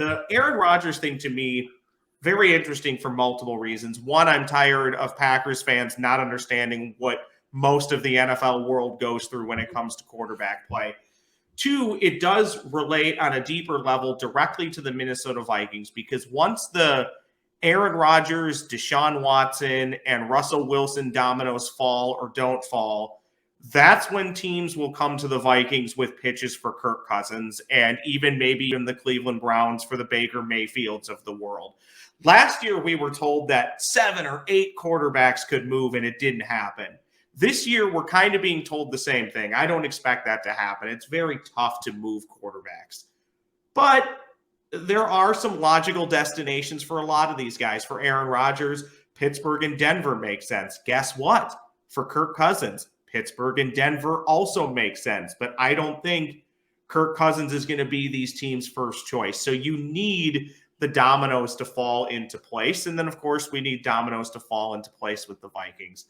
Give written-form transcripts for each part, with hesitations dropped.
The Aaron Rodgers thing to me, very interesting for multiple reasons. One, I'm tired of Packers fans not understanding what most of the NFL world goes through when it comes to quarterback play. Two, it does relate on a deeper level directly to the Minnesota Vikings, because once the Aaron Rodgers, Deshaun Watson, and Russell Wilson dominoes fall or don't fall, that's when teams will come to the Vikings with pitches for Kirk Cousins, and even maybe even the Cleveland Browns for the Baker Mayfields of the world. Last year, we were told that 7 or 8 quarterbacks could move, and it didn't happen. This year, we're kind of being told the same thing. I don't expect that to happen. It's very tough to move quarterbacks. But there are some logical destinations for a lot of these guys. For Aaron Rodgers, Pittsburgh and Denver make sense. Guess what? For Kirk Cousins, Pittsburgh and Denver also make sense. But I don't think Kirk Cousins is going to be these teams' first choice. So you need the dominoes to fall into place. And then, of course, we need dominoes to fall into place with the Vikings.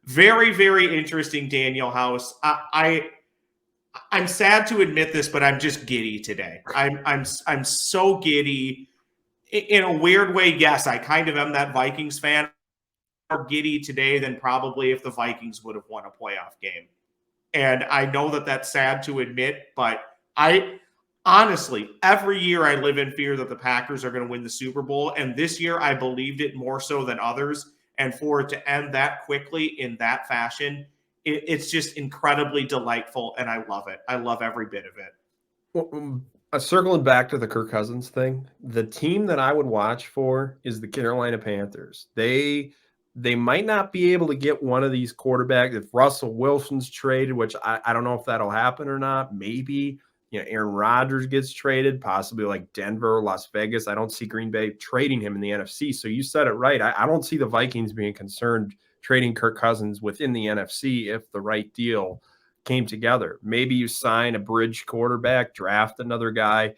Very, very interesting, Daniel House. I'm sad to admit this, but I'm just giddy today. I'm so giddy. In a weird way, yes, I kind of am that Vikings fan. More giddy today than probably if the Vikings would have won a playoff game. And I know that that's sad to admit, but I honestly, every year I live in fear that the Packers are going to win the Super Bowl. And this year I believed it more so than others. And for it to end that quickly in that fashion, it's just incredibly delightful, and I love it. I love every bit of it. Well, circling back to the Kirk Cousins thing, the team that I would watch for is the Carolina Panthers. They might not be able to get one of these quarterbacks if Russell Wilson's traded, which I don't know if that'll happen or not. Maybe, Aaron Rodgers gets traded, possibly like Denver, Las Vegas. I don't see Green Bay trading him in the NFC. So you said it right. I don't see the Vikings being concerned trading Kirk Cousins within the NFC if the right deal came together. Maybe you sign a bridge quarterback, draft another guy.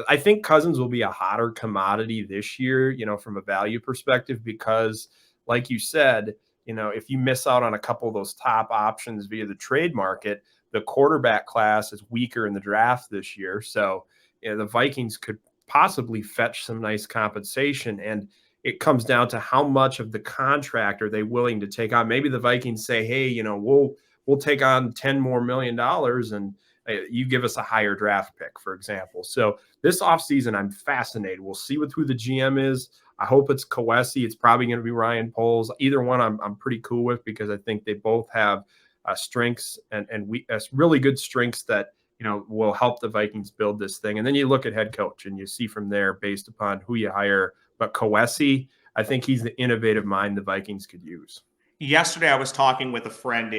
I think Cousins will be a hotter commodity this year, from a value perspective, because like you said, if you miss out on a couple of those top options via the trade market, the quarterback class is weaker in the draft this year. So the Vikings could possibly fetch some nice compensation, and it comes down to how much of the contract are they willing to take on. Maybe the Vikings say, hey, we'll take on $10 more million and you give us a higher draft pick, for example. So this offseason, I'm fascinated. We'll see who the GM is. I hope it's Kawesi. It's probably going to be Ryan Poles. Either one I'm pretty cool with, because I think they both have strengths and really good strengths that will help the Vikings build this thing. And then you look at head coach and you see from there based upon who you hire. But Kawesi, I think he's the innovative mind the Vikings could use. Yesterday, I was talking with a friend